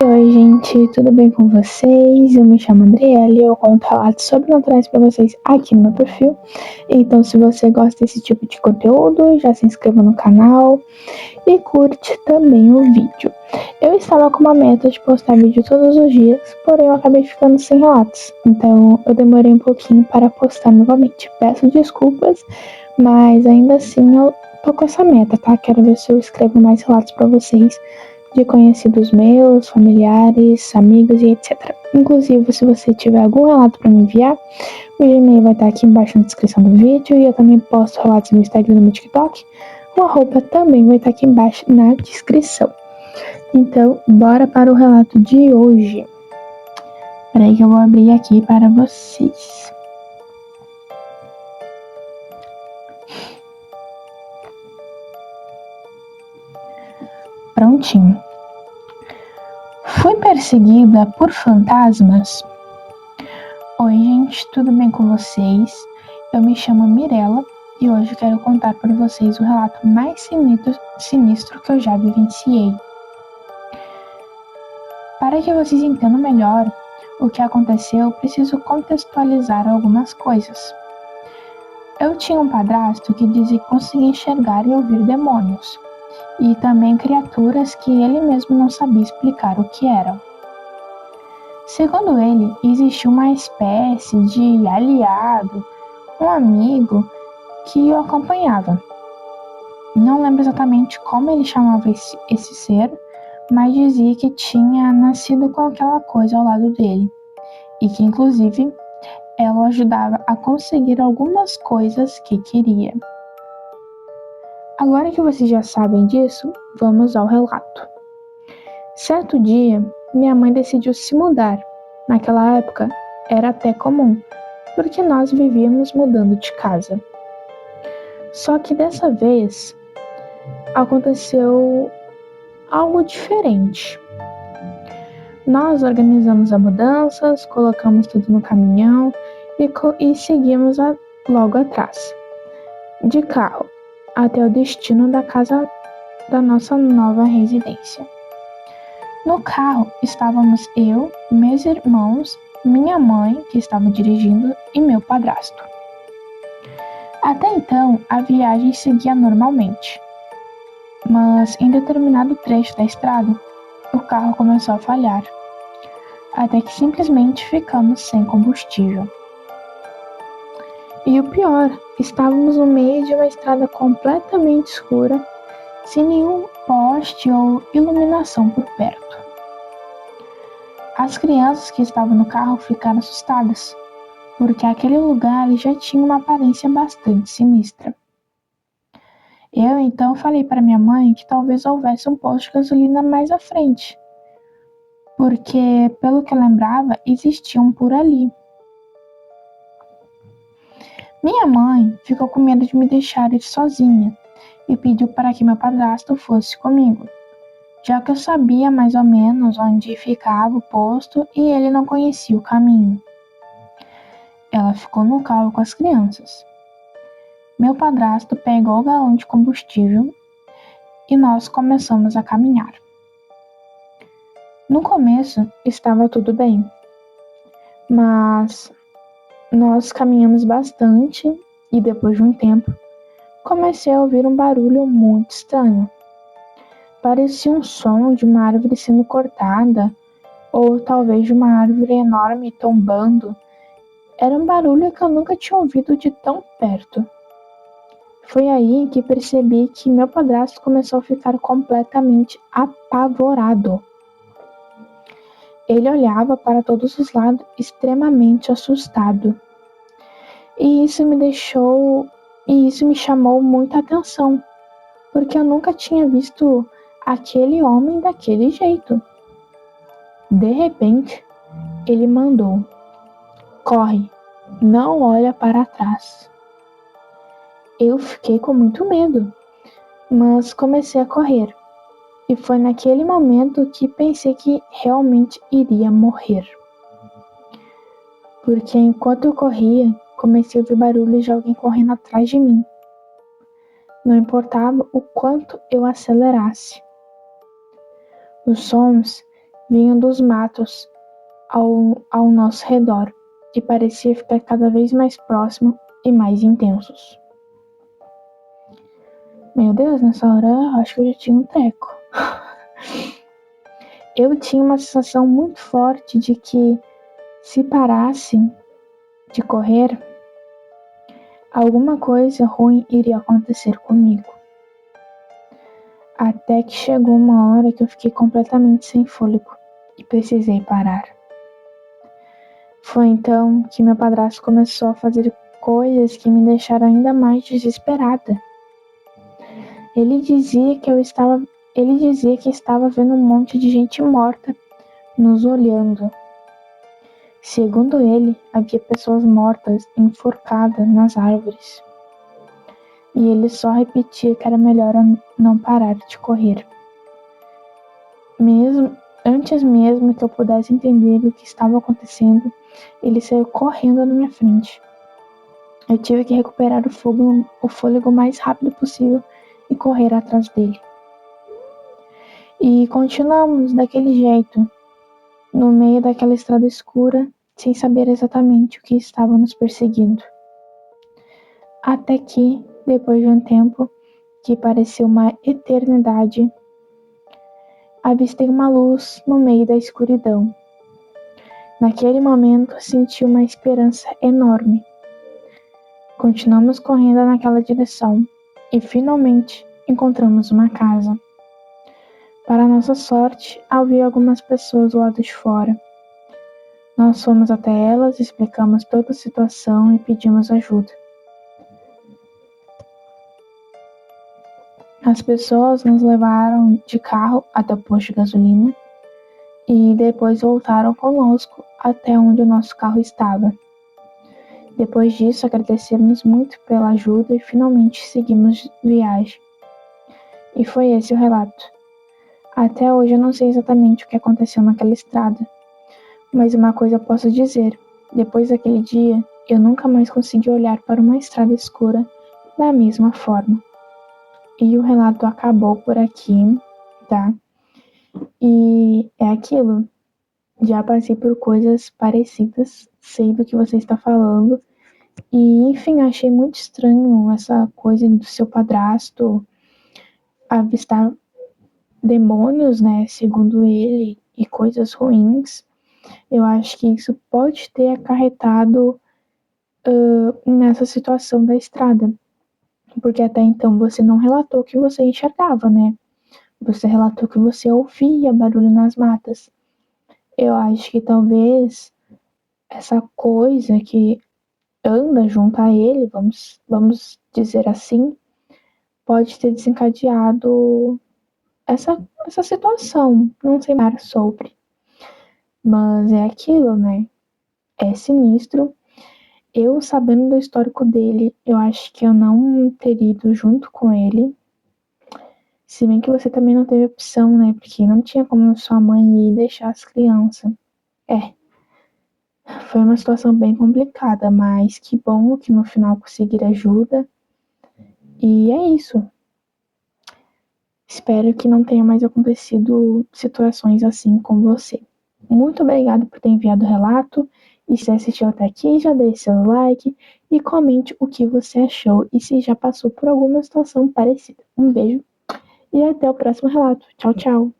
Oi, gente, tudo bem com vocês? Eu me chamo Adriele e eu conto relatos sobrenaturais para vocês aqui no meu perfil. Então, se você gosta desse tipo de conteúdo, já se inscreva no canal e curte também o vídeo. Eu estava com uma meta de postar vídeo todos os dias, porém eu acabei ficando sem relatos. Então, eu demorei um pouquinho para postar novamente. Peço desculpas, mas ainda assim eu tô com essa meta, tá? Quero ver se eu escrevo mais relatos para vocês de conhecidos meus, familiares, amigos e etc. Inclusive, se você tiver algum relato para me enviar, o Gmail vai estar aqui embaixo na descrição do vídeo e eu também posto relatos no Instagram e no TikTok. O arroba também vai estar aqui embaixo na descrição. Então, bora para o relato de hoje. Peraí que eu vou abrir aqui para vocês. Prontinho. Fui perseguida por fantasmas? Oi, gente, tudo bem com vocês? Eu me chamo Mirella e hoje quero contar para vocês o relato mais sinistro que eu já vivenciei. Para que vocês entendam melhor o que aconteceu, preciso contextualizar algumas coisas. Eu tinha um padrasto que dizia que conseguia enxergar e ouvir demônios, e também criaturas que ele mesmo não sabia explicar o que eram. Segundo ele, existia uma espécie de aliado, um amigo que o acompanhava. Não lembro exatamente como ele chamava esse ser, mas dizia que tinha nascido com aquela coisa ao lado dele e que, inclusive, ela o ajudava a conseguir algumas coisas que queria. Agora que vocês já sabem disso, vamos ao relato. Certo dia, minha mãe decidiu se mudar. Naquela época, era até comum, porque nós vivíamos mudando de casa. Só que dessa vez, aconteceu algo diferente. Nós organizamos as mudanças, colocamos tudo no caminhão e seguimos logo atrás, de carro, até o destino da casa da nossa nova residência. No carro estávamos eu, meus irmãos, minha mãe, que estava dirigindo, e meu padrasto. Até então, a viagem seguia normalmente, mas em determinado trecho da estrada, o carro começou a falhar, até que simplesmente ficamos sem combustível. E o pior, estávamos no meio de uma estrada completamente escura, sem nenhum poste ou iluminação por perto. As crianças que estavam no carro ficaram assustadas, porque aquele lugar já tinha uma aparência bastante sinistra. Eu então falei para minha mãe que talvez houvesse um posto de gasolina mais à frente, porque, pelo que eu lembrava, existia um por ali. Minha mãe ficou com medo de me deixar ir sozinha e pediu para que meu padrasto fosse comigo, já que eu sabia mais ou menos onde ficava o posto e ele não conhecia o caminho. Ela ficou no carro com as crianças. Meu padrasto pegou o galão de combustível e nós começamos a caminhar. No começo estava tudo bem, mas nós caminhamos bastante e depois de um tempo comecei a ouvir um barulho muito estranho. Parecia um som de uma árvore sendo cortada ou talvez de uma árvore enorme tombando. Era um barulho que eu nunca tinha ouvido de tão perto. Foi aí que percebi que meu padrasto começou a ficar completamente apavorado. Ele olhava para todos os lados extremamente assustado. E isso me chamou muita atenção, porque eu nunca tinha visto aquele homem daquele jeito. De repente, ele mandou: "Corre, não olha para trás." Eu fiquei com muito medo, mas comecei a correr. E foi naquele momento que pensei que realmente iria morrer. Porque enquanto eu corria, comecei a ouvir barulhos de alguém correndo atrás de mim. Não importava o quanto eu acelerasse. Os sons vinham dos matos ao nosso redor e parecia ficar cada vez mais próximo e mais intensos. Meu Deus, nessa hora eu acho que eu já tinha um treco. Eu tinha uma sensação muito forte de que se parasse de correr, alguma coisa ruim iria acontecer comigo. Até que chegou uma hora que eu fiquei completamente sem fôlego e precisei parar. Foi então que meu padrasto começou a fazer coisas que me deixaram ainda mais desesperada. Ele dizia que estava vendo um monte de gente morta nos olhando. Segundo ele, havia pessoas mortas enforcadas nas árvores. E ele só repetia que era melhor não parar de correr. Antes mesmo que eu pudesse entender o que estava acontecendo, ele saiu correndo na minha frente. Eu tive que recuperar o fôlego o mais rápido possível e correr atrás dele. E continuamos daquele jeito, no meio daquela estrada escura, sem saber exatamente o que estava nos perseguindo. Até que, depois de um tempo que pareceu uma eternidade, avistei uma luz no meio da escuridão. Naquele momento, senti uma esperança enorme. Continuamos correndo naquela direção e finalmente encontramos uma casa. Para nossa sorte, havia algumas pessoas do lado de fora. Nós fomos até elas, explicamos toda a situação e pedimos ajuda. As pessoas nos levaram de carro até o posto de gasolina e depois voltaram conosco até onde o nosso carro estava. Depois disso, agradecemos muito pela ajuda e finalmente seguimos viagem. E foi esse o relato. Até hoje eu não sei exatamente o que aconteceu naquela estrada, mas uma coisa eu posso dizer: depois daquele dia, eu nunca mais consegui olhar para uma estrada escura da mesma forma. E o relato acabou por aqui, tá? E é aquilo. Já passei por coisas parecidas, sei do que você está falando. E, enfim, achei muito estranho essa coisa do seu padrasto avistar demônios, né? Segundo ele, e coisas ruins. Eu acho que isso pode ter acarretado nessa situação da estrada. Porque até então você não relatou que você enxergava, né? Você relatou que você ouvia barulho nas matas. Eu acho que talvez essa coisa que anda junto a ele, vamos dizer assim, pode ter desencadeado essa situação. Não sei mais sobre. Mas é aquilo, né? É sinistro. Eu, sabendo do histórico dele, eu acho que eu não teria ido junto com ele. Se bem que você também não teve opção, né? Porque não tinha como sua mãe ir deixar as crianças. Foi uma situação bem complicada, mas que bom que no final conseguiram ajuda. E é isso. Espero que não tenha mais acontecido situações assim com você. Muito obrigado por ter enviado o relato. E se assistiu até aqui, já deixe seu like e comente o que você achou e se já passou por alguma situação parecida. Um beijo e até o próximo relato. Tchau, tchau.